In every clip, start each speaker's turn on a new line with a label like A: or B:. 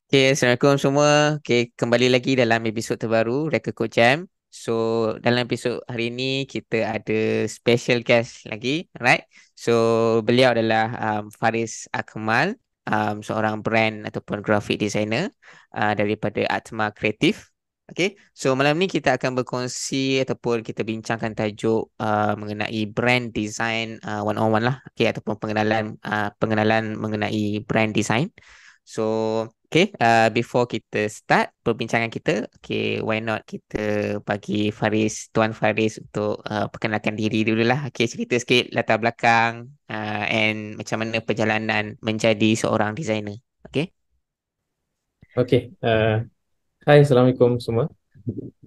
A: Okay, Assalamualaikum semua. Okay, kembali lagi dalam episod terbaru Reka Kod Jam. So, dalam episod hari ini kita ada special guest lagi, right? So, beliau adalah Faris Akmal, seorang brand ataupun graphic designer daripada Atma Kreatif. Okay, so malam ni kita akan berkongsi ataupun kita bincangkan tajuk mengenai brand design one on one lah, okay, ataupun pengenalan mengenai brand design. So, okay, before kita start perbincangan kita, okay, why not kita bagi Tuan Faris untuk perkenalkan diri dulu lah. Okay, cerita sikit latar belakang and macam mana perjalanan menjadi seorang designer. Okay.
B: Okey, hai, Assalamualaikum semua.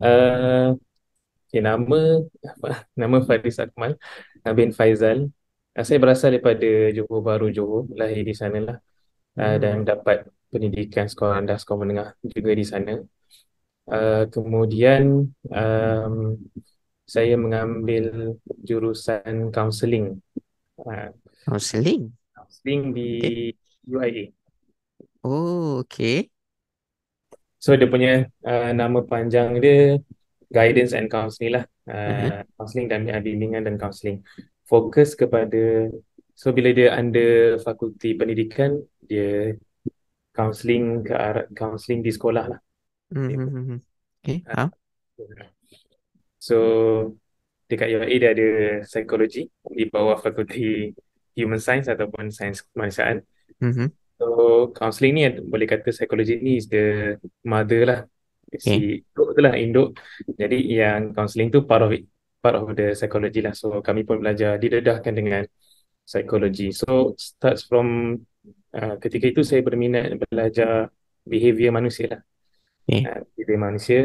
B: Uh, okay, nama Faris Akmal bin Faizal. Saya berasal daripada Johor Bahru, Johor, lahir di sana lah. Dan
A: Hmm.
B: dapat pendidikan sekolah rendah, sekolah menengah juga di sana. Kemudian saya mengambil jurusan kaunseling, uh,
A: Counseling.
B: kaunseling di
A: Okay.
B: UIA.
A: Oh, okay.
B: So dia punya nama panjang dia Guidance and Counseling lah.
A: Uh-huh.
B: Counseling dan bimbingan dan counseling. Fokus kepada, so bila dia under fakulti pendidikan, dia counseling ke arah counseling di sekolah lah.
A: Mm-hmm. Okay.
B: Ah, So dekat UIA dia ada psikologi di bawah fakulti Human Science ataupun Sains Kemanusiaan.
A: Mm-hmm.
B: So counseling ni boleh kata psikologi ni is the mother lah,
A: Okay.
B: si induk tu lah, induk. Jadi yang counseling tu part of it, part of the psychology lah. So kami pun belajar didedahkan dengan psikologi. So starts from ketika itu saya berminat belajar behavior manusia lah.
A: Okay.
B: Behavior manusia,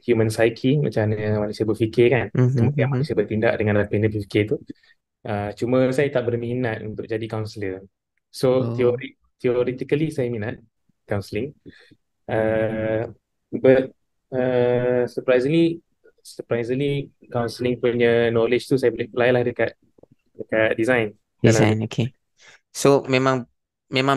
B: human psyche, macam mana manusia berfikir kan, kemudian
A: Mm-hmm.
B: manusia bertindak dengan apa yang dia berfikir tu. Cuma saya tak berminat untuk jadi kaunselor. So
A: Oh,
B: theoretically saya minat counselling. Uh, but surprisingly counselling punya knowledge tu saya boleh apply lah dekat design dalam
A: design. Okay. So memang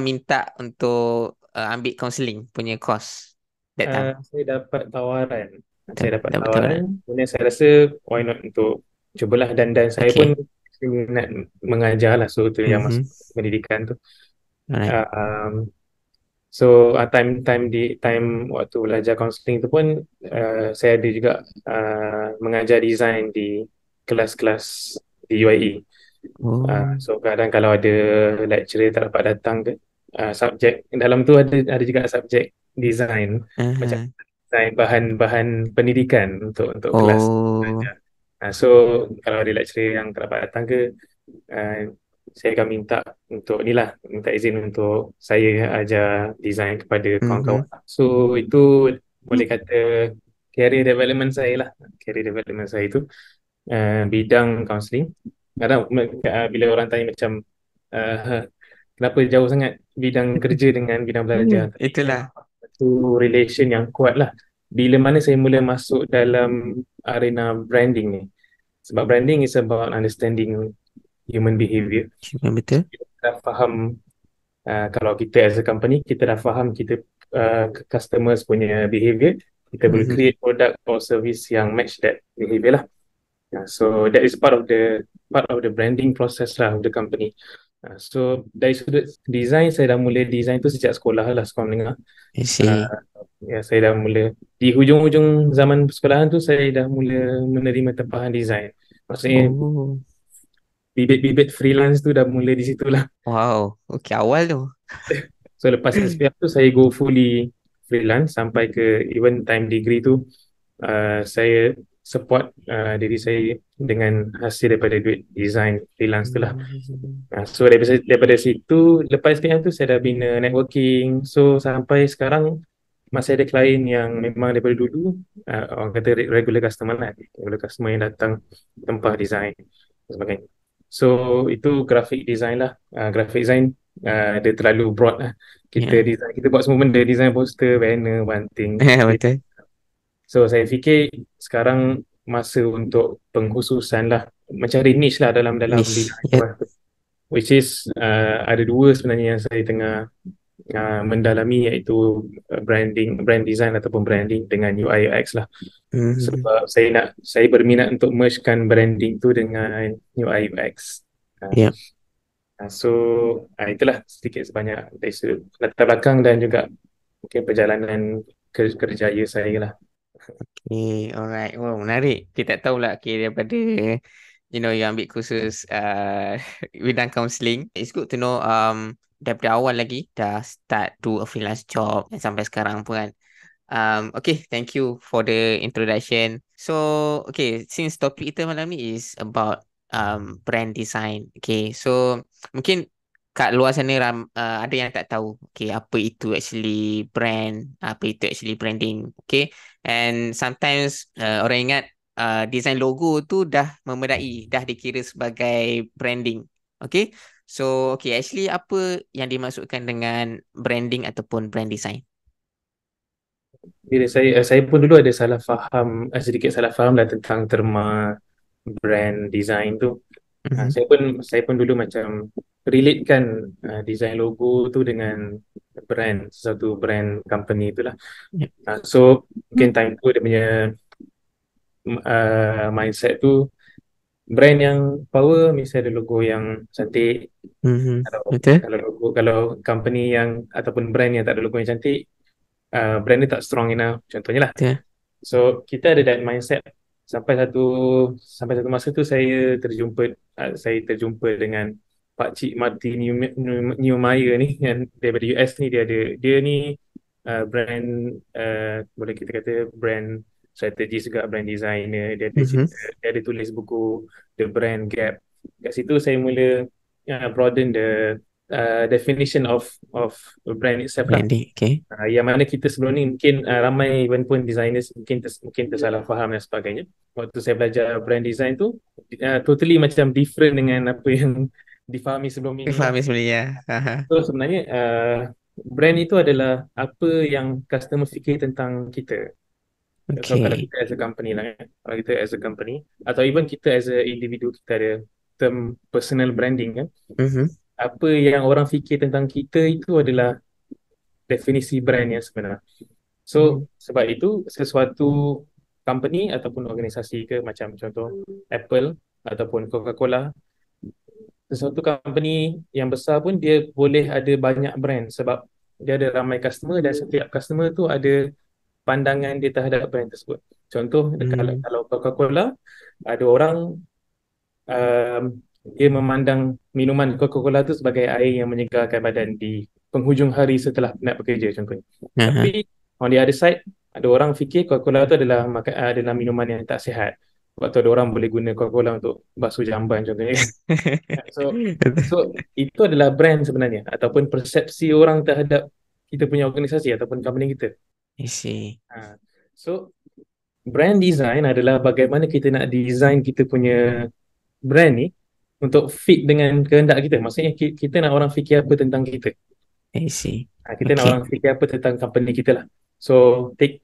A: minta untuk ambil counseling punya course that time.
B: saya dapat tawaran. Saya dapat
A: Dapat
B: tawaran,
A: tawaran.
B: kemudian saya rasa why not untuk cubalah, dan saya pun
A: Okay.
B: minat mengajar lah, so tu yang
A: Mm-hmm.
B: masuk pendidikan tu.
A: Alright.
B: Um, So time waktu belajar counseling tu pun saya ada juga mengajar design di kelas-kelas di UIE.
A: Oh.
B: So kadang kalau ada lecturer tak dapat datang ke, subjek dalam tu ada juga subjek design, macam
A: Uh-huh.
B: design bahan-bahan pendidikan untuk kelas
A: Oh.
B: belajar. So kalau ada lecturer yang tak dapat datang ke, uh, saya akan minta izin untuk saya ajar design kepada
A: Mm-hmm.
B: kawan-kawan. So itu boleh kata career development saya lah. Career development saya itu bidang counselling. Kadang bila orang tanya macam uh, kenapa jauh sangat bidang kerja dengan bidang belajar, tapi
A: Itulah.
B: memang satu relation yang kuat lah. Bila mana saya mula masuk dalam arena branding ni. Sebab branding is about understanding human behavior.
A: Betul.
B: Kita dah faham, kalau kita as a company, kita dah faham kita customers punya behavior, kita boleh
A: Mm-hmm.
B: create product or service yang match that behavior lah. So that is part of the branding process lah of the company. So dari sudut design, saya dah mula design tu sejak sekolah lah, sekolah menengah.
A: I
B: Uh,
A: see.
B: saya dah mula di hujung-hujung zaman persekolahan tu, saya dah mula menerima tempahan design. Maksudnya
A: Oh.
B: bibit-bibit freelance tu dah mula di situ lah.
A: Wow. Okay, awal tu.
B: So lepas SPM tu saya go fully freelance sampai ke even time degree tu, saya support diri saya dengan hasil daripada duit design freelance tu lah.
A: Mm-hmm.
B: So daripada situ, lepas SPM tu saya dah bina networking. So sampai sekarang masih ada klien yang memang daripada dulu, orang kata regular customer lah, regular customer yang datang tempah design dan sebagainya. So itu graphic design lah. Graphic design dia terlalu broad lah.
A: Yeah.
B: Kita buat semua benda, design poster, banner, banting.
A: Betul.
B: So saya fikir sekarang masa untuk pengkhususan lah, mencari niche lah dalam
A: Niche.
B: bidang itu
A: Yep.
B: lah. Which is ada dua sebenarnya yang saya tengah mendalami, iaitu brand design ataupun branding dengan UI UX lah.
A: Mhm.
B: Sebab saya berminat untuk mergekan branding tu dengan UI UX. Uh,
A: Yep.
B: so itulah sedikit sebanyak dari sudut latar belakang dan juga mungkin perjalanan kerjaya saya lah.
A: Okay, alright. Wow, menarik. Kita tak tahulah daripada you ambil kursus bidang counselling. It's good to know daripada awal lagi dah start do a freelance job dan sampai sekarang pun kan. Okay, thank you for the introduction. So, okay, since topik kita malam ni is about brand design. Okay, so mungkin kat luar sana ada yang tak tahu okay apa itu actually brand, apa itu actually branding. Okay, and sometimes orang ingat design logo tu dah memadai, dah dikira sebagai branding. Okay, so okay, actually apa yang dimaksudkan dengan branding ataupun brand design?
B: Jadi saya pun dulu ada salah faham, sedikit salah faham lah tentang terma brand design tu.
A: Mhm.
B: Saya pun dulu macam relatekan design logo tu dengan brand, satu brand company itulah.
A: Yep.
B: So mungkin time tu dia punya mindset tu, brand yang power mesti ada logo yang cantik.
A: Mhm.
B: Kalau
A: Betul?
B: kalau company yang ataupun brand yang tak ada logo yang cantik, brand ni tak strong enough, contohnya lah.
A: Betul.
B: So kita ada that mindset sampai satu sampai satu masa tu saya terjumpa dengan Pak Cik Marty Neumeier ni yang daripada US ni. Dia ni brand, boleh kita kata brand strategist juga, brand designer.
A: Mhm.
B: Dia ada tulis buku The Brand Gap. Kat situ saya mula broaden the definition of brand itself lah.
A: Branding. Okay.
B: Yang mana kita sebelum ni mungkin ramai pun designers mungkin tersalah faham dan sebagainya. Waktu saya belajar brand design tu, totally macam different dengan apa yang difahami sebelum
A: Aku
B: ini lah.
A: faham sebenarnya. Aha.
B: So sebenarnya brand itu adalah apa yang customer fikir tentang kita. So kalau
A: Okay.
B: kita as a company lah, kalau kita as a company atau even kita as a individu, kita ada term personal branding kan.
A: Mhm.
B: Apa yang orang fikir tentang kita itu adalah definisi brand yang sebenar.
A: Mhm.
B: So, sebab itu sesuatu company ataupun organisasi ke, macam contoh Apple ataupun Coca-Cola, sesuatu company yang besar pun dia boleh ada banyak brand sebab dia ada ramai customer dan setiap customer tu ada pandangan dia terhadap brand tersebut. Contoh kalau
A: Mhm.
B: kalau Coca-Cola, ada orang um, dia memandang minuman Coca-Cola tu sebagai air yang menyegarkan badan di penghujung hari setelah penat bekerja contohnya.
A: Aha.
B: Tapi on the other side, ada orang fikir Coca-Cola tu adalah minuman yang tak sihat. Sebab tu ada orang boleh guna Coca-Cola untuk basuh jamban contohnya kan. So so itu adalah brand sebenarnya ataupun persepsi orang terhadap kita punya organisasi ataupun company kita.
A: I see.
B: So brand design adalah bagaimana kita nak design kita punya brand ni untuk fit dengan kehendak kita. Maksudnya kita nak orang fikir apa tentang kita.
A: I see.
B: Kita nak
A: Okay.
B: orang fikir apa tentang company kita lah. So take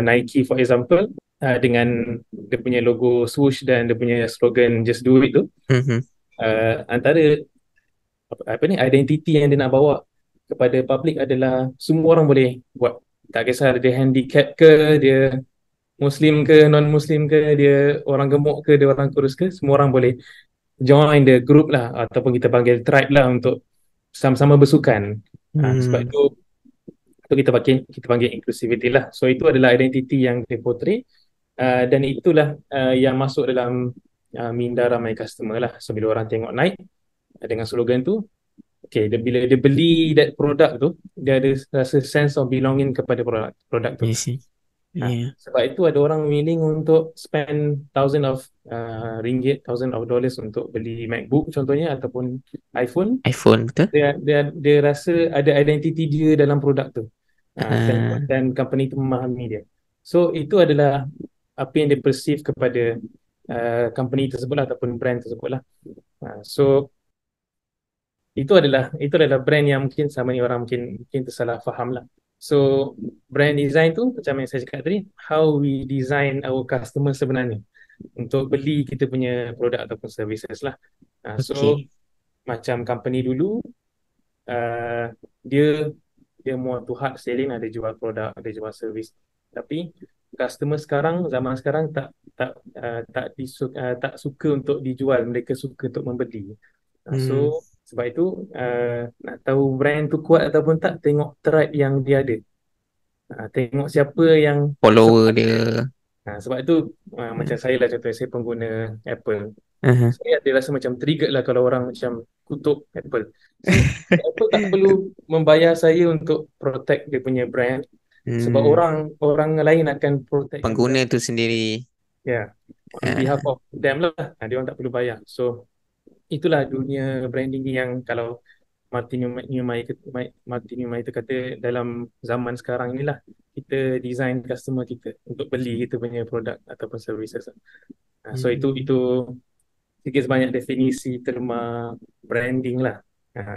B: Nike for example, dengan dia punya logo swoosh dan dia punya slogan Just Do It tu,
A: Mhm.
B: antara apa ni identiti yang dia nak bawa kepada public adalah semua orang boleh buat. Tak kisah dia handicap ke, dia Muslim ke, non-Muslim ke, dia orang gemuk ke, dia orang kurus ke, semua orang boleh join the group lah ataupun kita panggil tribe lah untuk sama-sama bersukan. Sebab
A: Hmm.
B: itu kita panggil inclusivity lah. So itu adalah identiti yang dia portray, dan itulah yang masuk dalam minda ramai customer lah. So bila orang tengok Nike dengan slogan tu, okay, bila dia beli that product tu, dia ada rasa sense of belonging kepada produk tu.
A: I see. Yeah.
B: Sebab itu ada orang willing untuk spend thousand of ringgit, thousand of dollars untuk beli MacBook contohnya ataupun iPhone.
A: iPhone betul?
B: Dia rasa ada identiti dia dalam produk tu.
A: Ah,
B: Dan company tu memahami dia. So itu adalah apa yang dia perceive kepada company tersebut lah, ataupun brand tersebut lah. So itu adalah brand yang mungkin sama ni orang mungkin tersalah faham lah. So brand design tu macam yang saya cakap tadi, how we design our customer sebenarnya untuk beli kita punya produk ataupun services lah. So
A: okay.
B: macam company dulu, uh, dia dia more to hard selling lah, dia jual produk, dia jual servis. Tapi customer sekarang, zaman sekarang tak suka untuk dijual, mereka suka untuk membeli.
A: Hmm.
B: So sebab itu nak tahu brand tu kuat ataupun tak, tengok tribe yang dia ada. Tengok siapa yang
A: Follower
B: support.
A: dia.
B: Sebab itu macam saya lah, contohnya saya pengguna Apple.
A: Uh-huh.
B: Saya ada rasa macam triggered lah kalau orang macam kutuk Apple. So Apple tak perlu membayar saya untuk protect dia punya brand, sebab
A: Hmm.
B: orang orang lain akan protect yang
A: Pengguna
B: brand.
A: tu sendiri.
B: Ya, on behalf
A: Uh,
B: of them lah. Dia orang tak perlu bayar. So itulah dunia branding yang kalau Martin Newman itu kata, dalam zaman sekarang inilah kita design customer kita untuk beli kita punya produk ataupun services. So itu
A: hmm.
B: sikit sebanyak definisi terma branding lah.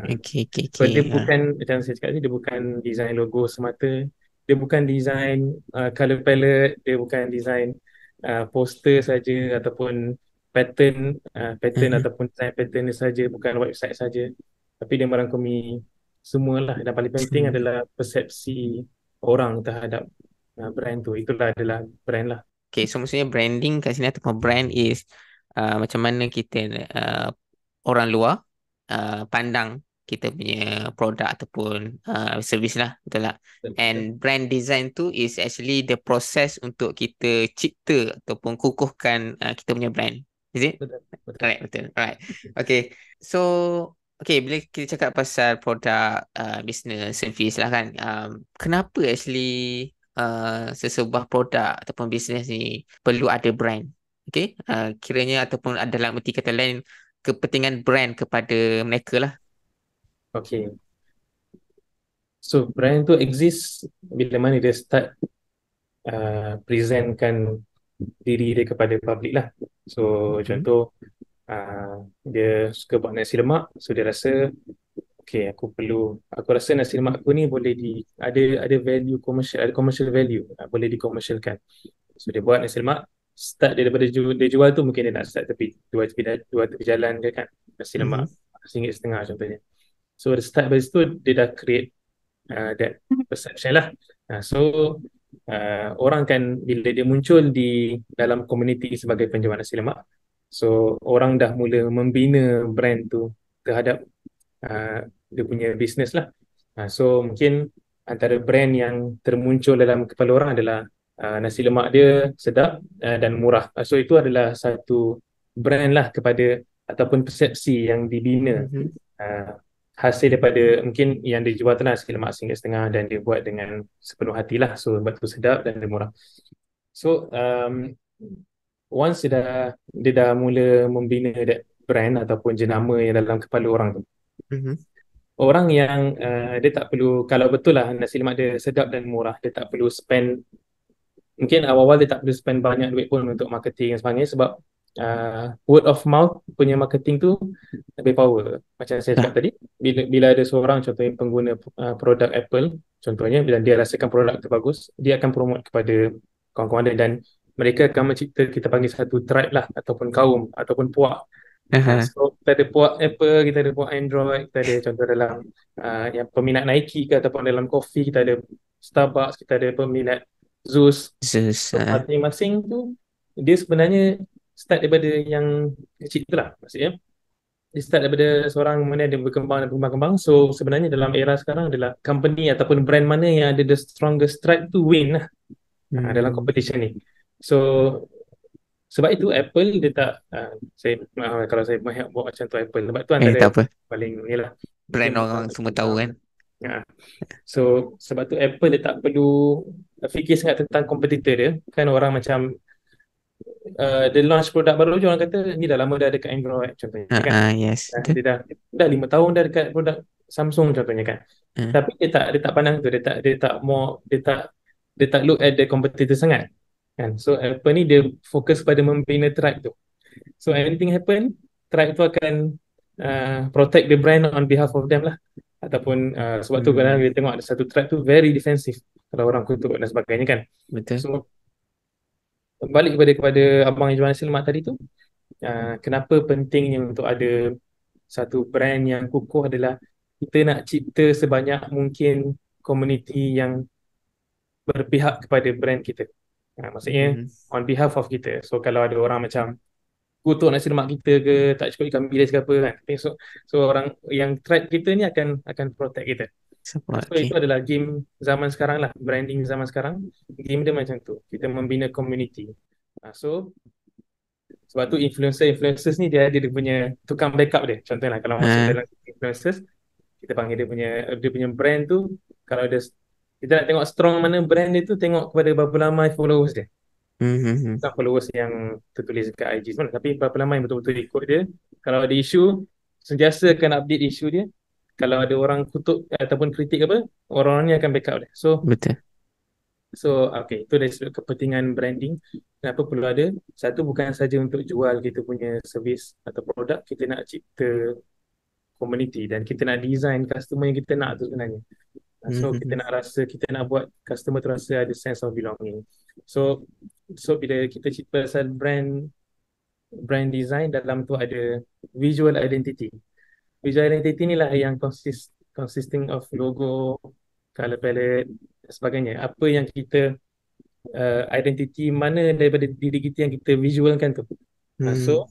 A: Okay, okay,
B: So dia
A: okay.
B: bukan, macam saya cakap tadi, dia bukan design logo semata, dia bukan design color palette, dia bukan design poster saja ataupun pattern
A: Uh-huh.
B: ataupun design pattern dia saja, bukan website saja, tapi dia merangkumi semualah. Dan paling penting
A: Hmm.
B: adalah persepsi orang terhadap brand tu. Itulah adalah brand lah.
A: Okay, so maksudnya branding kat sini ataupun brand is macam mana kita orang luar pandang kita punya produk ataupun servis lah, betul tak?
B: Betul,
A: And brand design tu is actually the process untuk kita cipta ataupun kukuhkan kita punya brand. Is it?
B: betul, betul.
A: Alright, betul. Alright. Okay. So, okay, bila kita cakap pasal produk business service lah kan, kenapa actually sesebuah produk ataupun bisnes ni perlu ada brand? Okay, kiranya ataupun dalam erti kata lain, kepentingan brand kepada mereka lah.
B: Okay. So brand tu exist bila mana dia start presentkan diri dia kepada public lah. So
A: Mhm.
B: contoh dia suka buat nasi lemak, so dia rasa okay, aku rasa nasi lemak aku ni boleh ada value commercial, ada commercial value, boleh dikomersialkan. So dia buat nasi lemak, start dia daripada dia jual tu, mungkin dia nak start dua tepi jalan je kan, nasi lemak
A: Mhm.
B: RM1.5 contohnya. So dia start dari situ, dia dah create that perception lah. So orang kan bila dia muncul di dalam komuniti sebagai penjual nasi lemak, so orang dah mula membina brand tu terhadap dia punya bisnes lah. So mungkin antara brand yang termuncul dalam kepala orang adalah nasi lemak dia sedap dan murah. So itu adalah satu brand lah kepada, ataupun persepsi yang dibina
A: Mhm.
B: hasil daripada mungkin yang dijual tu lah, nasi lemak RM1.5 dan dia buat dengan sepenuh hati lah. So sebab tu sedap dan dia murah. So once dia dah mula membina that brand ataupun jenama yang dalam kepala orang tu,
A: Mhm.
B: orang yang dia tak perlu, kalau betul lah nasi lemak dia sedap dan murah, dia tak perlu spend, mungkin awal-awal dia tak perlu spend banyak duit pun untuk marketing dan sebagainya, sebab word of mouth punya marketing tu lebih power. Macam saya cakap
A: Dah.
B: tadi, bila ada seorang contohnya pengguna produk Apple contohnya, bila dia rasakan produk tu bagus, dia akan promote kepada kawan-kawan dia, dan mereka akan mencipta, kita panggil satu tribe lah, ataupun kaum ataupun puak.
A: Aha.
B: So kita ada puak Apple, kita ada puak Android, kita ada contoh dalam yang peminat Nike ke, ataupun dalam kopi kita ada Starbucks, kita ada peminat Zeus.
A: Zeus.
B: So masing-masing tu dia sebenarnya start daripada yang kecil tu lah. Maksudnya dia start daripada seorang mana dia berkembang dan berkembang-kembang. So sebenarnya dalam era sekarang adalah company ataupun brand mana yang ada the strongest stride to win lah dalam
A: Hmm.
B: competition ni. So sebab itu Apple dia tak kalau saya buat macam tu Apple, sebab tu antara
A: Tak apa.
B: paling ni lah, mungkin
A: Brand orang semua tahu kan.
B: ya. So sebab tu Apple dia tak perlu fikir sangat tentang kompetitor dia. Kan orang macam dia launch produk baru je, orang kata ni dah lama dah dekat Android contohnya kan.
A: Yes, betul.
B: Dia dah 5 tahun dah dekat produk Samsung contohnya kan.
A: Uh,
B: Tapi dia tak pandang tu, dia tak look at the competitor sangat kan. So Apple ni dia fokus pada membina tribe tu. So anything happen, tribe tu akan protect the brand on behalf of them lah. Ataupun sebab tu kadang-kadang
A: hmm.
B: kita tengok ada satu tribe tu very defensive kalau orang kutuk dan sebagainya kan.
A: Betul.
B: So balik kepada abang yang jual nasi lemak tadi tu, kenapa pentingnya untuk ada satu brand yang kukuh adalah kita nak cipta sebanyak mungkin community yang berpihak kepada brand kita. Maksudnya
A: Mhm.
B: on behalf of kita. So kalau ada orang macam kutuk nasi lemak kita ke, tak cukup ikan bilis ke apa kan. So orang yang tribe kita ni akan protect kita.
A: Support.
B: So itu
A: Okay.
B: adalah game zaman sekarang lah, branding zaman sekarang. Game dia macam tu. Kita membina community. So sebab tu influencers ni dia punya tukang backup dia. Contohnya kalau masuk
A: Ah.
B: dalam influencers, kita panggil dia punya brand tu, kalau kita nak tengok strong mana brand dia tu, tengok kepada berapa lama followers dia.
A: Mhm.
B: Bukan followers yang tertulis dekat IG semua, tapi berapa lama yang betul-betul ikut dia. Kalau ada isu, sentiasa akan update isu dia. Kalau ada orang kutuk ataupun kritik apa, orang-orang ni akan backup dia.
A: Betul.
B: Okay, itu dari sudut kepentingan branding. Kenapa perlu ada? Satu, bukan saja untuk jual kita punya servis atau produk, kita nak cipta community dan kita nak design customer yang kita nak tu sebenarnya. So kita
A: Mhm.
B: nak rasa, kita nak buat customer tu rasa ada sense of belonging. So bila kita cipta pasal brand design, dalam tu ada visual identity. Visual identity ni lah yang consisting of logo, color palette dan sebagainya. Apa yang kita identity mana daripada diri kita yang kita visualkan tu.
A: Mhm.
B: So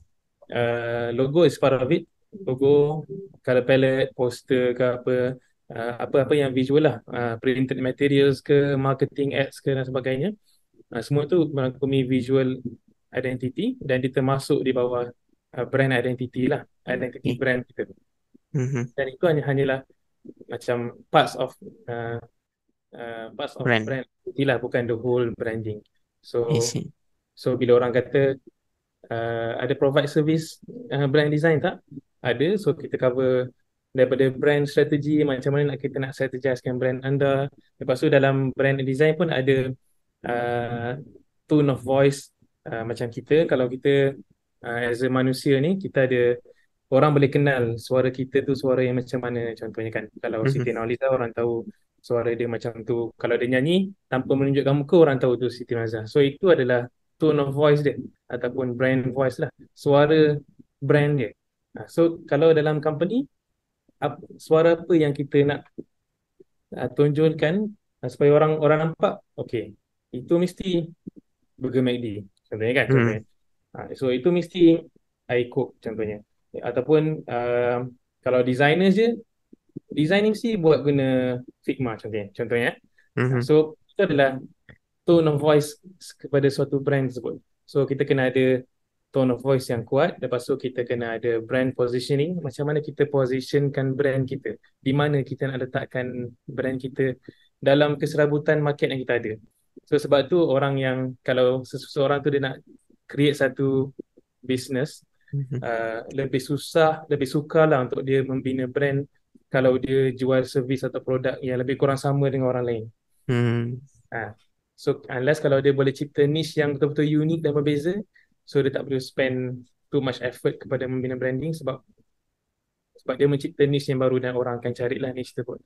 B: logo is part of it. Logo, color palette, poster ke apa, apa-apa yang visual lah, printed materials ke, marketing ads ke dan sebagainya. Semua tu merangkumi visual identity dan dia termasuk di bawah brand identity lah, identity
A: Okay.
B: brand kita.
A: Mhm.
B: Dan itu hanyalah macam uh, parts of
A: Brand.
B: brand identity lah, bukan the whole branding.
A: I
B: So
A: see.
B: so bila orang kata ada provide service brand design tak? Ada. So kita cover daripada brand strategi, macam mana kita nak strategizekan brand anda. Lepas tu dalam brand design pun ada uh, tone of voice. Macam kita, kalau kita as a manusia ni, kita ada, orang boleh kenal suara kita tu suara yang macam mana. Contohnya kan, kalau
A: Mhm.
B: Siti Nurhaliza, orang tahu suara dia macam tu. Kalau dia nyanyi tanpa menunjukkan muka, orang tahu tu Siti Nurhaliza. So itu adalah tone of voice dia, ataupun brand voice lah, suara brand dia. So kalau dalam company, suara apa yang kita nak tonjolkan supaya orang orang nampak, okay, itu mesti Burger McD contohnya kan, contohnya.
A: Mhm.
B: So itu mesti I cook contohnya. Ataupun kalau designer je, design ni mesti buat guna Figma contohnya.
A: Mhm.
B: So itu adalah tone of voice kepada suatu brand tersebut. So kita kena ada tone of voice yang kuat. Lepas tu kita kena ada brand positioning. Macam mana kita positionkan brand kita. Di mana kita nak letakkan brand kita dalam keserabutan market yang kita ada. So sebab tu orang yang, kalau seseorang tu dia nak create satu business,
A: Mhm.
B: lebih susah, lebih sukar lah untuk dia membina brand kalau dia jual servis atau produk yang lebih kurang sama dengan orang lain.
A: Mhm.
B: Ha. So unless kalau dia boleh cipta niche yang betul-betul unik dan berbeza, so dia tak perlu spend too much effort kepada membina branding, sebab dia mencipta niche yang baru dan orang akan carilah niche tersebut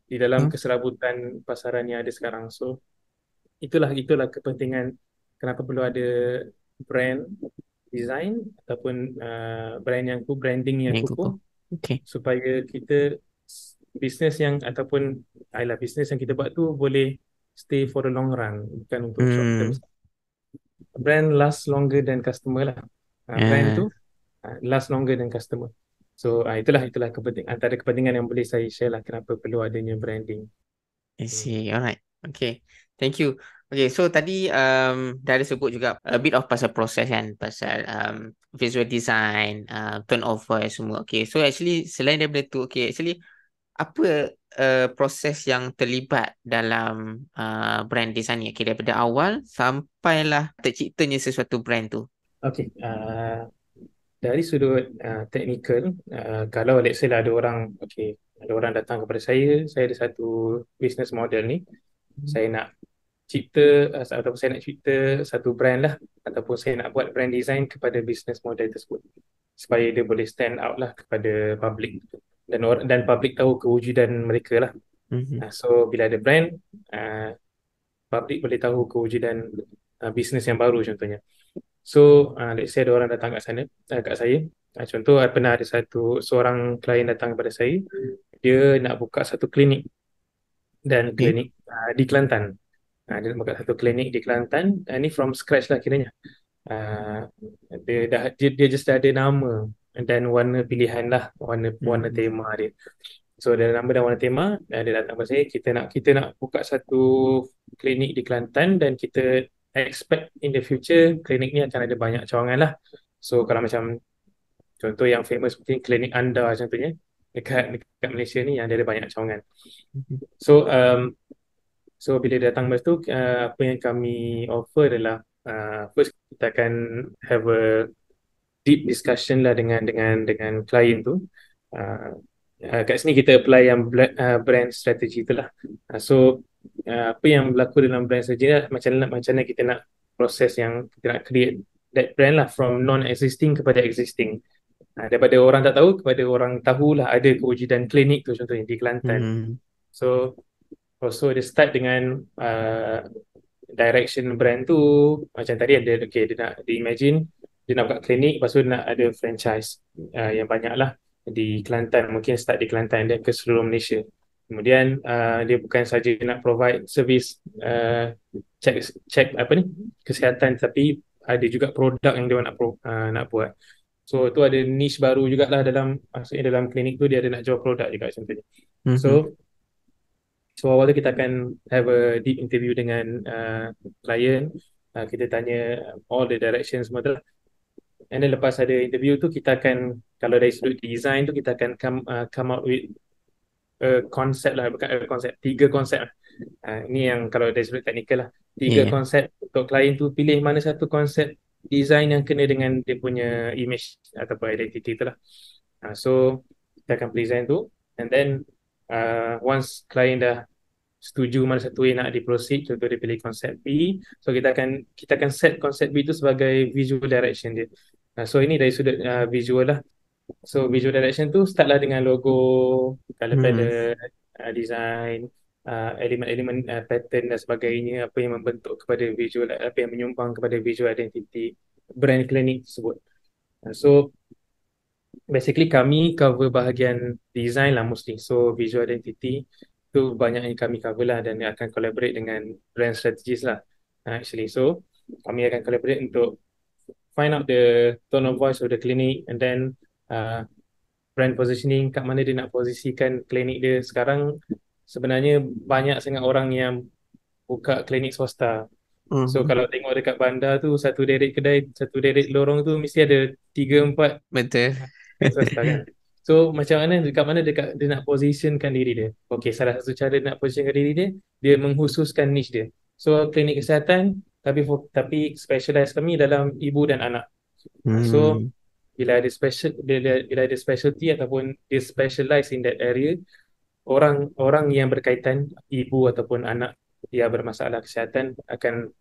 B: di dalam
A: Oh.
B: keserabutan pasaran yang ada sekarang. So itulah kepentingan kenapa perlu ada brand design ataupun branding yang
A: Yang kukuh.
B: kukuh,
A: Okay.
B: supaya kita bisnes yang ataupun bisnes yang kita buat tu boleh stay for the long run, bukan untuk short term.
A: Hmm.
B: Brand last longer than customer lah. Brand tu
A: Ah.
B: last longer than customer. So itulah antara kepentingan yang boleh saya share lah kenapa perlu adanya branding.
A: I
B: Hmm.
A: see. Alright. Okay. Thank you. Okay, so tadi dah ada sebut juga a bit of pasal proses kan, pasal visual design, tone of voice semua. Okay, so actually selain daripada tu, okay, actually apa proses yang terlibat dalam brand design ni? Okay, daripada awal sampailah terciptanya sesuatu brand tu.
B: Okay, dari sudut technical, kalau let's say lah ada orang datang kepada saya ada satu business model ni, saya nak ataupun saya nak cipta satu brand lah, ataupun saya nak buat brand design kepada business model tersebut supaya dia boleh stand out lah kepada public, dan public tahu kewujudan mereka lah.
A: Mhm.
B: So bila ada brand, uh, public boleh tahu kewujudan bisnes yang baru contohnya. So let's say ada orang datang kat sana, kat saya. Contoh pernah ada seorang klien datang kepada saya, dia nak buka satu klinik. dan
A: Okay.
B: klinik di Kelantan. Dia nak buka satu klinik di Kelantan. Ni from scratch lah kiranya. Uh, dia just ada nama dan warna pilihan lah, warna
A: Hmm.
B: tema dia. So ada nama dan warna tema, dia datang kepada saya, kita nak buka satu klinik di Kelantan dan kita expect in the future klinik ni akan ada banyak cawangan lah. So kalau macam contoh yang famous mungkin klinik anda contohnya dekat Malaysia ni yang dia ada banyak cawangan. So bila datang masa tu, apa yang kami offer adalah first kita akan have a deep discussion lah dengan klien tu. Uh, Kat sini kita apply yang brand strategy tu lah. Apa yang berlaku dalam brand strategy lah, macam mana kita nak proses yang kita nak create that brand lah from non-existing kepada existing. Daripada orang tak tahu kepada orang tahulah ada kewujudan klinik tu contohnya di Kelantan.
A: Hmm.
B: So also dia start dengan direction brand tu macam tadi ada okay, dia imagine dia nak buka klinik, lepas tu dia nak ada franchise yang banyak lah di Kelantan, mungkin start di Kelantan dan ke seluruh Malaysia. Kemudian dia bukan saja nak provide service check apa ni kesihatan, tapi ada juga produk yang dia nak buat. So tu ada niche baru jugalah maksudnya dalam klinik tu dia ada nak jual produk juga contohnya.
A: Hmm.
B: So awal tu kita akan have a deep interview dengan client. Kita tanya all the directions semua tu lah. And then lepas ada interview tu kita akan, kalau dari sudut design tu kita akan come out with konsep lah, bukan konsep, 3 konsep lah. Ini yang kalau dari sudut teknikal lah, 3 konsep untuk klien tu pilih mana satu konsep design yang kena dengan dia punya image ataupun identity tu lah. So kita akan present tu, and then once klien dah setuju mana satu yang nak di-proceed, contoh dia pilih konsep B, so kita akan set konsep B itu sebagai visual direction dia. So ini dari sudut visual lah. So visual direction tu startlah dengan logo, color
A: Hmm.
B: palette, design, elemen-elemen pattern dan sebagainya, apa yang membentuk kepada visual, apa yang menyumbang kepada visual identity brand klinik tersebut. So basically kami cover bahagian design lah mostly. So visual identity tu banyak yang kami cover lah, dan akan collaborate dengan brand strategist lah actually. So kami akan collaborate untuk find out the tone of voice of the clinic, and then brand positioning, kat mana dia nak posisikan klinik dia. Sekarang sebenarnya banyak sangat orang yang buka klinik swasta. So
A: Hmm.
B: kalau tengok dekat bandar tu, satu deret kedai, satu deret lorong tu mesti ada 3-4
A: Betul.
B: swasta kan. So macam mana, dekat mana dia nak positionkan diri dia. Okay, salah satu cara dia nak positionkan diri dia, dia menghususkan niche dia. So klinik kesihatan, tapi specialize kami dalam ibu dan anak. So
A: Hmm.
B: bila ada specialty ataupun dia specialize in that area, orang yang berkaitan ibu ataupun anak yang bermasalah kesihatan akan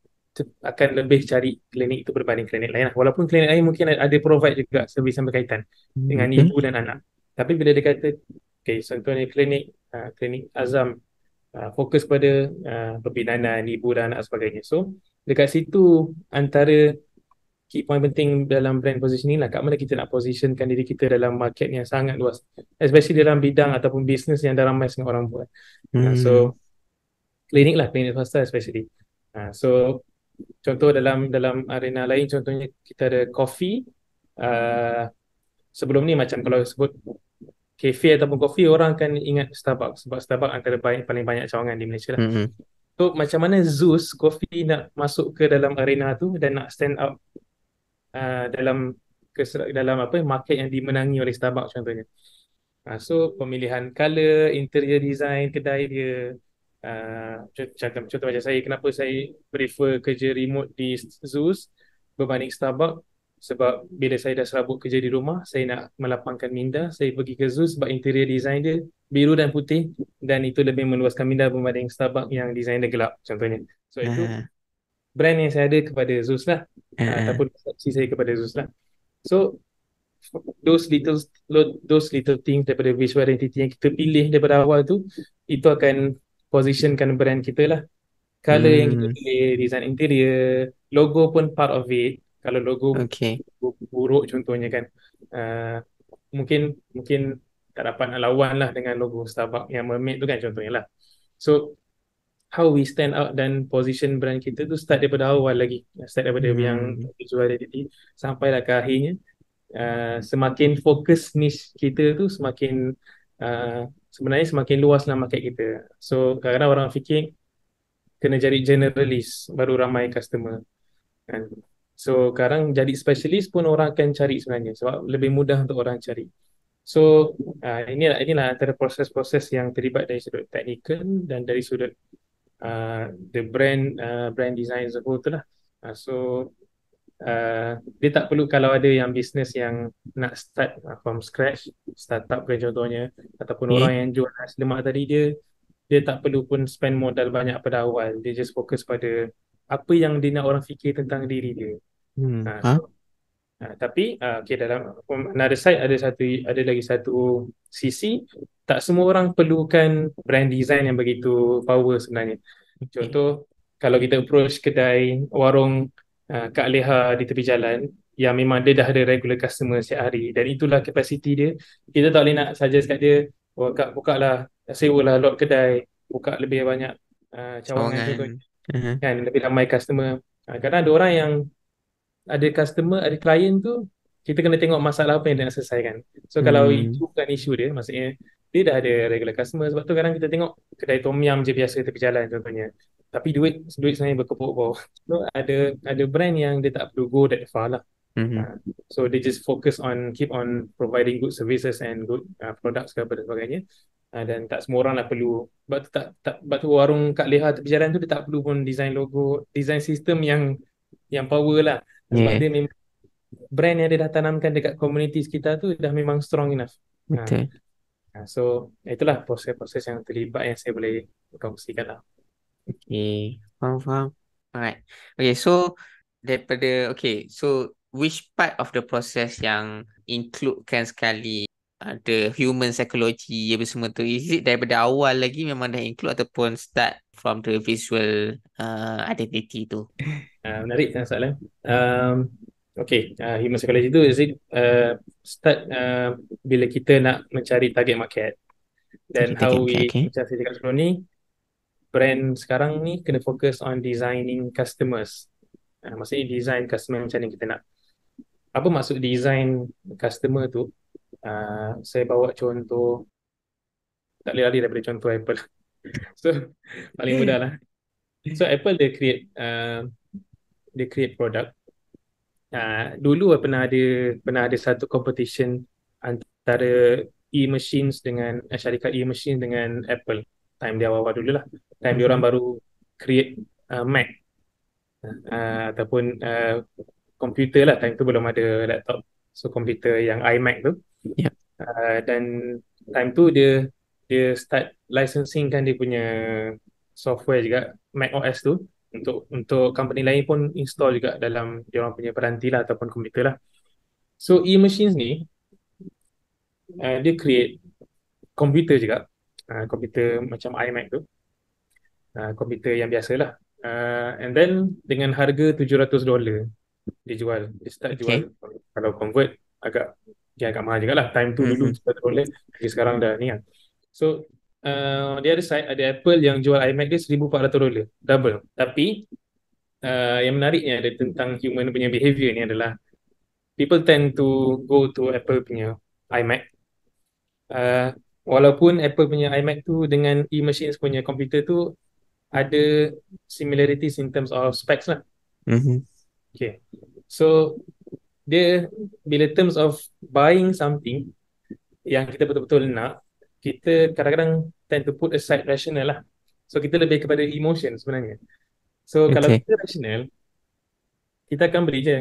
B: lebih cari klinik itu berbanding klinik lain lah. Walaupun klinik lain mungkin ada provide juga servis yang berkaitan dengan
A: Betul.
B: ibu dan anak. Tapi bila dia kata, okay, contohnya klinik Azam fokus pada pembinaan ibu dan anak sebagainya. So dekat situ antara key point penting dalam brand positioning lah, kat mana kita nak positionkan diri kita dalam market yang sangat luas, especially dalam bidang ataupun bisnes yang dah ramai sangat orang buat.
A: Hmm.
B: So klinik swasta especially. So contoh dalam arena lain, contohnya kita ada coffee. Sebelum ni macam kalau sebut cafe ataupun coffee, orang akan ingat Starbucks, sebab Starbucks antara paling banyak cawangan di Malaysia lah.
A: Hmm.
B: So macam mana Zeus Coffee nak masuk ke dalam arena tu dan nak stand out dalam apa market yang dimenangi oleh Starbucks contohnya. So pemilihan color, interior design kedai dia. Contoh macam saya, kenapa saya prefer kerja remote di Zeus berbanding Starbucks, sebab bila saya dah serabut kerja di rumah, saya nak melapangkan minda, saya pergi ke Zeus sebab interior design dia biru dan putih, dan itu lebih meluaskan minda berbanding Starbucks yang design dia gelap contohnya. So itu
A: Ah.
B: brand yang saya ada kepada Zeus lah,
A: Ah.
B: ataupun persepsi saya kepada Zeus lah. So those little things daripada visual identity yang kita pilih daripada awal tu, itu akan positionkan brand kita lah. Color yang kita
A: Hmm.
B: pilih, design interior, logo pun part of it. Kalau logo
A: Okay.
B: buruk contohnya kan, uh, mungkin tak dapat nak lawan lah dengan logo Starbucks yang mermaid tu kan contohnya lah. So how we stand out dan position brand kita tu start daripada awal lagi, start daripada yang
A: Hmm.
B: visual identity sampailah ke akhirnya. Semakin fokus niche kita tu semakin sebenarnya semakin luas lah market kita. So kadang-kadang orang fikir kena jadi generalist baru ramai customer kan. So sekarang jadi specialist pun orang akan cari sebenarnya sebab lebih mudah untuk orang cari. So inilah antara proses-proses yang terlibat dari sudut technical dan dari sudut the brand design as a whole tu lah. So dia tak perlu, kalau ada yang bisnes yang nak start from scratch, startup ke contohnya, ataupun orang
A: Okay.
B: yang jual nasi lemak tadi, dia tak perlu pun spend modal banyak pada awal. Dia just fokus pada apa yang dia nak orang fikir tentang diri dia.
A: Faham?
B: Tapi okay, dalam another side ada lagi satu sisi, tak semua orang perlukan brand design yang begitu power sebenarnya.
A: Okay.
B: Contoh, kalau kita approach kedai warung Kak Leha di tepi jalan yang memang dia dah ada regular customer setiap hari dan itulah kapasiti dia, kita tak boleh nak suggest kat dia, oh Kak buka lah, sewalah lot kedai, buka lebih banyak cawangan
A: Cawangan.
B: contohnya kan, lebih ramai customer. Kadang ada orang yang ada customer, ada klien tu, kita kena tengok masalah apa yang dia nak selesaikan. So kalau
A: Hmm.
B: itu bukan isu dia, maksudnya dia dah ada regular customer. Sebab tu kadang kita tengok kedai tom yum je biasa tepi jalan contohnya. Tapi duit sebenarnya berkepuk bawah. So ada brand yang dia tak perlu go that far lah.
A: Mhm.
B: So they just focus on keep on providing good services and good products ke apa dan sebagainya. Dan tak semua orang lah perlu. Sebab tu warung Kak Leha tepi jalan tu dia tak perlu pun design logo, design sistem yang power lah. Sebab
A: Yeah,
B: dia memang brand yang dia dah tanamkan dekat community sekitar tu dah memang strong enough. Ha.
A: betul.
B: So itulah proses-proses yang terlibat yang saya boleh kongsikan lah.
A: Okay, faham. Alright. Okay, so which part of the process yang includekan sekali the human psychology apa semua tu, is it daripada awal lagi memang dah include ataupun start from the visual identity tu?
B: Menarik kan soalan. Okay, human psychology tu is it start bila kita nak mencari target market, dan
A: Kita
B: how
A: okay,
B: we,
A: okay.
B: macam saya cakap sebelum ni, brand sekarang ni kena fokus on designing customers. Maksudnya design customer macam ni kita nak. Apa maksud design customer tu? Saya bawa contoh, tak boleh lari daripada contoh Apple. So paling mudah lah. So Apple dia create product. Dulu pernah ada satu competition antara e-machines dengan syarikat e-machine dengan Apple. Time dia awal-awal dulu lah. Time dia orang
A: Mhm.
B: baru create Mac ataupun komputer lah. Time tu belum ada laptop. So komputer yang iMac tu.
A: Yep.
B: Dan time tu dia start licensing kan dia punya software juga, Mac OS tu, untuk company lain pun install juga dalam dia orang punya peranti lah ataupun komputer lah. So e-machines ni dia create komputer juga, komputer macam iMac tu, komputer yang biasa lah. And then dengan harga $700 dia start jual.
A: Okay.
B: Kalau convert dia agak mahal juga lah. Time tu dulu
A: Mhm.
B: $700, tapi sekarang dah ni kan. So the other side ada Apple yang jual iMac dia $1,400, double. Tapi yang menariknya ada tentang human punya behavior ni adalah people tend to go to Apple punya iMac, walaupun Apple punya iMac tu dengan e-machines punya komputer tu ada similarities in terms of specs lah.
A: Mhm.
B: Okay, so dia bila terms of buying something yang kita betul-betul nak, kita kadang-kadang tend to put aside rational lah. So kita lebih kepada emotion sebenarnya. So kalau
A: Okay.
B: kita rational, kita akan beli je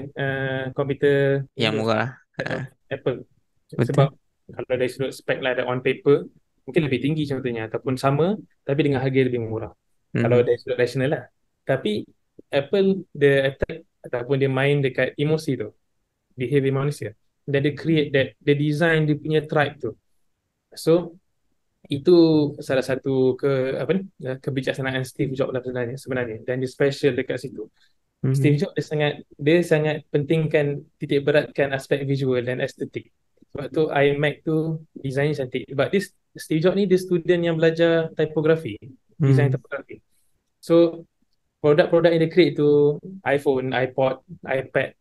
B: komputer
A: Yang
B: Windows
A: murah.
B: atau Apple.
A: Betul.
B: Sebab kalau dari sudut spek lah, ada on paper mungkin lebih tinggi contohnya, ataupun sama tapi dengan harga lebih murah. Kalau
A: Mhm.
B: dari sudut rational lah. Tapi Apple dia attack ataupun dia main dekat emosi tu, behavior manusia, dan dia create that, dia design dia punya tribe tu. So itu salah satu kebijaksanaan Steve Jobs lah sebenarnya, dan dia special dekat situ. Steve
A: Mhm.
B: Jobs dia sangat pentingkan, titik beratkan aspek visual dan estetik. Sebab tu iMac tu design cantik. Sebab Steve Jobs ni dia student yang belajar typography. design
A: Hmm.
B: typography. So produk-produk yang dia create tu iPhone, iPod, iPad,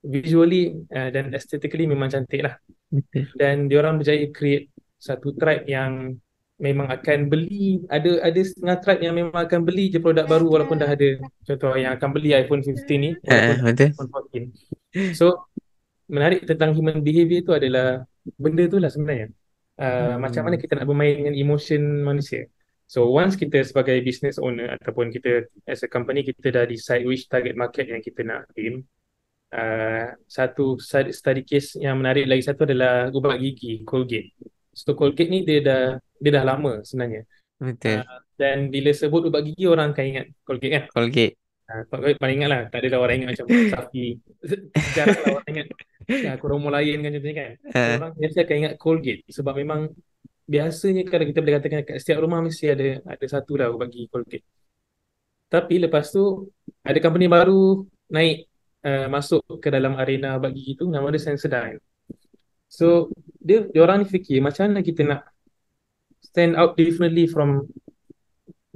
B: visually dan aesthetically memang cantik lah.
A: Betul.
B: Dan diorang berjaya create satu tribe yang memang akan beli, ada setengah tribe yang memang akan beli je produk baru walaupun dah ada. Contoh yang akan beli iPhone 15 ni walaupun dah ada
A: Betul.
B: iPhone 14. So menarik tentang human behavior tu adalah benda tu lah sebenarnya. Macam mana
A: Hmm.
B: kita nak bermain dengan emotion manusia. So once kita sebagai business owner ataupun kita as a company, kita dah decide which target market yang kita nak aim. Satu study case yang menarik lagi satu adalah ubat gigi Colgate. So Colgate ni dia dah lama sebenarnya. Uh,
A: Betul.
B: dan bila sebut ubat gigi orang akan ingat Colgate kan.
A: Colgate.
B: Colgate paling ingat lah. Tak ada orang ingat macam Safi. Jarang lah orang ingat Kromo lain kan contohnya kan. So
A: Ah,
B: orang biasa akan ingat Colgate sebab memang biasanya kalau kita boleh katakan kat setiap rumah mesti ada satu lah ubat gigi Colgate. Tapi lepas tu ada company baru naik, masuk ke dalam arena ubat gigi tu, nama dia Sensodyne. So dia orang ni fikir macam mana kita nak stand out differently from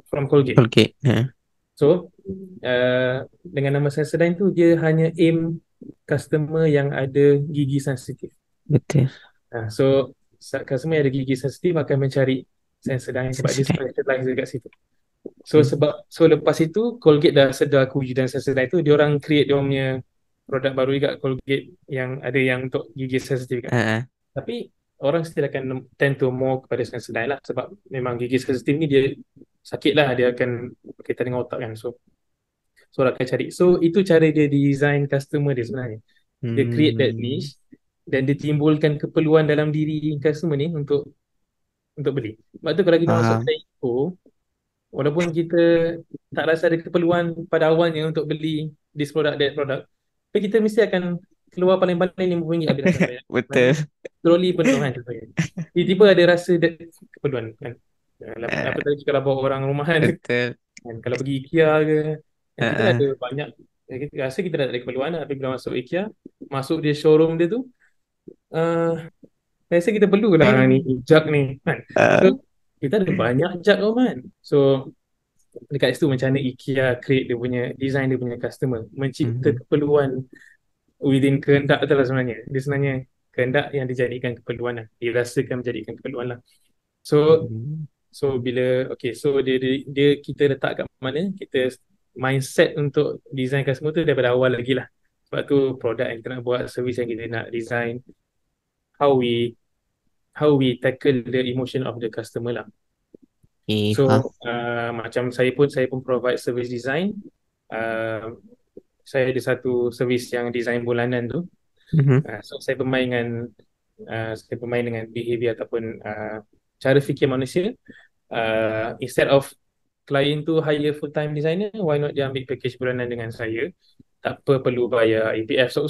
B: Colgate.
A: Colgate.
B: So dengan nama Sensodyne tu dia hanya aim customer yang ada gigi sensitif.
A: Betul.
B: So customer yang ada gigi sensitif akan mencari Sensodyne sebab dia
A: Sensodyne.
B: specialize dekat situ. So lepas itu Colgate dah sedar kewujudan Sensodyne tu, dia orang create dia orang punya produk baru juga Colgate yang ada yang untuk gigi sensitif kan.
A: Ah,
B: Tapi orang still akan tend to more kepada Sensodyne lah sebab memang gigi sensitif ni dia sakit lah, dia akan berkaitan dengan otak kan. So orang akan cari. So itu cara dia design customer dia sebenarnya. Dia create that
A: hmm.
B: niche dan dia timbulkan keperluan dalam diri customer ni untuk beli. Sebab tu kalau kita masuk
A: Faham.
B: kedai Eco, walaupun kita tak rasa ada keperluan pada awalnya untuk beli this product, that product, tapi kita mesti akan keluar paling-paling RM50 habis dah sampai.
A: Betul.
B: Troli penuh kan contohnya. Tiba-tiba ada rasa keperluan kan. Apa
A: Ah,
B: tadi kalau bawa orang rumah kan,
A: betul.
B: kan kalau pergi IKEA ke, kan kita ada
A: Ah,
B: banyak, kita rasa kita dah tak ada keperluan lah, tapi bila masuk IKEA, masuk dia showroom dia tu, uh, rasa kita perlu lah ni jug ni kan. So
A: ah.
B: kita ada banyak jug tau kan. So dekat situ macam mana IKEA create dia punya design, dia punya customer, mencipta
A: Mhm.
B: keperluan within kehendak tu lah sebenarnya. Dia sebenarnya kehendak yang dijadikan keperluan lah, dirasakan menjadikan keperluan lah. So
A: Mhm.
B: so kita letak kat mana, kita mindset untuk design customer tu daripada awal lagi lah. Sebab tu produk yang kita nak buat, service yang kita nak design, how we how we tackle the emotion of the customer lah.
A: Okay,
B: So
A: faham.
B: macam saya pun provide service design. uh, saya ada satu service yang design bulanan tu.
A: Mhm.
B: So saya bermain dengan behavior ataupun cara fikir manusia. Instead of client tu hire full time designer, why not dia ambil package bulanan dengan saya, tak apa perlu bayar EPF so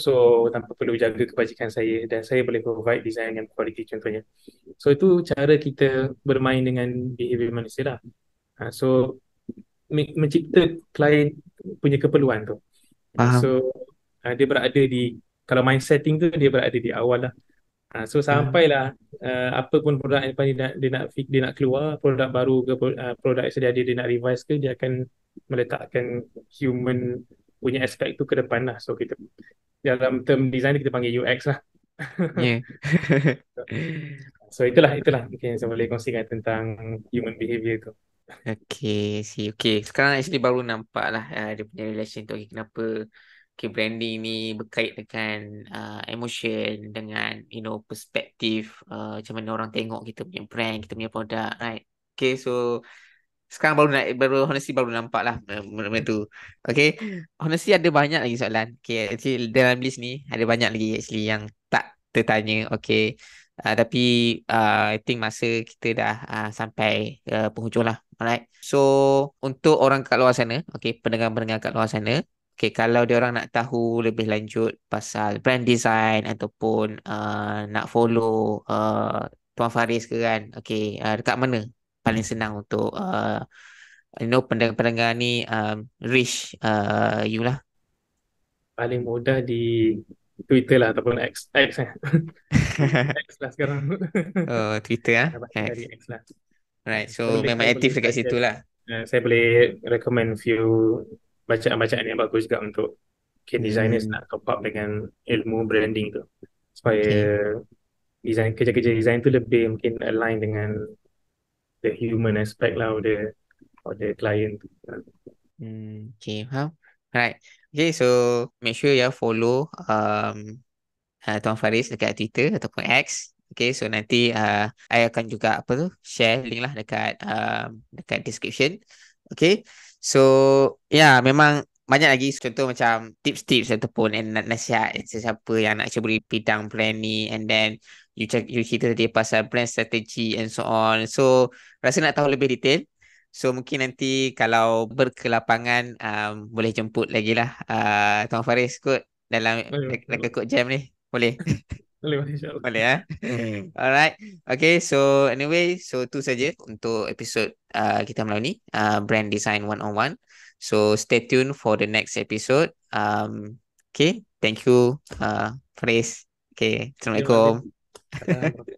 B: tanpa perlu jaga kebajikan saya, dan saya boleh provide design yang quality contohnya. So itu cara kita bermain dengan behavior manusia lah. So mencipta client punya keperluan tu.
A: Faham.
B: So dia berada di, kalau mind setting tu dia berada di awal lah. So
A: Hmm.
B: sampailah apa pun produk yang dia nak keluar, produk baru ke produk yang sedia ada dia nak revise ke, dia akan meletakkan human punya aspek tu ke depan lah. So kita dalam term design kita panggil UX lah.
A: Ya.
B: So itulah mungkin yang saya boleh kongsikan tentang human behavior tu.
A: Okay, see. Okay, sekarang actually baru nampak lah dia punya relation tu. Okay, kenapa branding ni berkait dengan emotion, dengan perspektif, macam mana orang tengok kita punya brand, kita punya produk, right? Okay, so sekarang honestly baru nampak lah benda tu. Okay, honestly ada banyak lagi soalan. Okay, actually dalam list ni ada banyak lagi actually yang tak tertanya. Okay, tapi I think masa kita dah sampai penghujung lah. Alright. So untuk orang kat luar sana, okay, pendengar-pendengar kat luar sana, okay, kalau dia orang nak tahu lebih lanjut pasal brand design ataupun nak follow Tuan Faris ke kan, okay, dekat mana paling senang untuk pendengar-pendengar ni reach you lah.
B: Paling mudah di Twitter lah ataupun X eh. X lah sekarang.
A: Oh, Twitter ah.
B: Dapat cari
A: X.
B: X lah.
A: Right.
B: Saya
A: So
B: boleh
A: memang
B: saya boleh
A: aktif dekat situ
B: suggest
A: lah.
B: Saya boleh recommend few bacaan-bacaan yang bagus juga untuk mungkin designers
A: Hmm,
B: nak top up dengan ilmu branding tu, supaya
A: okay.
B: design, kerja-kerja design tu lebih mungkin align dengan the human aspect lah of the client tu.
A: Okay, faham. Right. Okay, so make sure ya follow Tuan Faris dekat Twitter ataupun X. Okay, so nanti I akan juga apa tu share link lah dekat description. Okay, so ya memang banyak lagi contoh macam tips-tips ataupun nasihat sesiapa yang nak ceburi bidang plan ni, and then you cerita tadi pasal plan strategy and so on. So rasa nak tahu lebih detail. So mungkin nanti kalau berkelapangan boleh jemput lagi lah Tuan Faris kot dalam
B: Boleh,
A: dekat
B: boleh,
A: Kod Jam ni. Boleh.
B: boleh, insyaAllah.
A: Boleh ya. Alright. Okay, so anyway, so tu saja untuk episod kita malam ni, Brand Design 101. So stay tuned for the next episode. Okay, thank you Faris. Okay,
B: Terima kasih.
A: Assalamualaikum.
B: Salam.